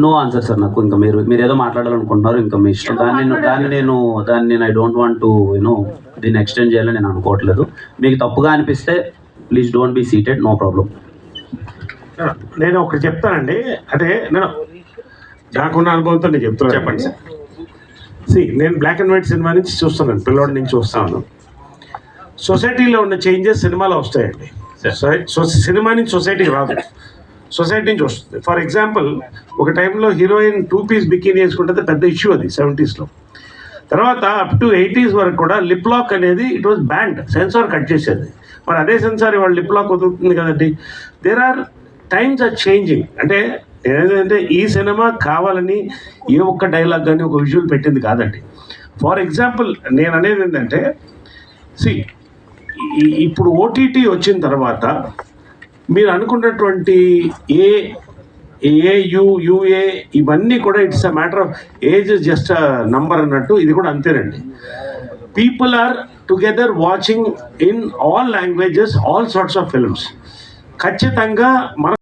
No answer sir. నాకు ఇంకా మీరు ఏదో మాట్లాడాలనుకుంటున్నారు, ఇంకా మీ ఇష్టం. దాన్ని ఐ డోంట్ వాంట్ టు దీన్ని ఎక్స్టెండ్ చేయాలని నేను అనుకోవట్లేదు. మీకు తప్పుగా అనిపిస్తే please don't be seated, no problem. నేను ఒకటి చెప్తానండి, అదే నాకున్న అనుభవంతో నేను చెప్తున్నాను. చెప్పండి సార్. నేను బ్లాక్ అండ్ వైట్ సినిమా నుంచి చూస్తున్నాను, పిల్లోడి నుంచి చూస్తాను. సొసైటీలో ఉన్న చేంజెస్ సినిమాలో వస్తాయండి. సినిమా నుంచి సొసైటీకి రాదు, సొసైటీ నుంచి వస్తుంది. ఫర్ ఎగ్జాంపుల్, ఒక టైంలో హీరోయిన్ 2 పీస్ బికినీ వేసుకుంటే పెద్ద ఇష్యూ అది 70s. తర్వాత అప్ టు 80s వరకు కూడా లిప్ లాక్ అనేది it was banned, censor cut చేసేది. మరి అదే సెన్సార్ ఇవాళ లిప్ లాక్ వదులుతుంది కదండి. There are times are changing. అంటే ఏంటంటే ఈ సినిమా కావాలని ఏ ఒక్క డైలాగ్ కానీ ఒక విజువల్ పెట్టింది కాదండి. ఫర్ ఎగ్జాంపుల్ నేను అనేది ఏంటంటే, ఇప్పుడు ఓటీటీ వచ్చిన తర్వాత మీరు అనుకున్నటువంటి యుఏ ఇవన్నీ కూడా it's a matter of age, just a number అన్నట్టు ఇది కూడా అంతేనండి. People are together watching in all languages, all sorts of films. ఖచ్చితంగా మన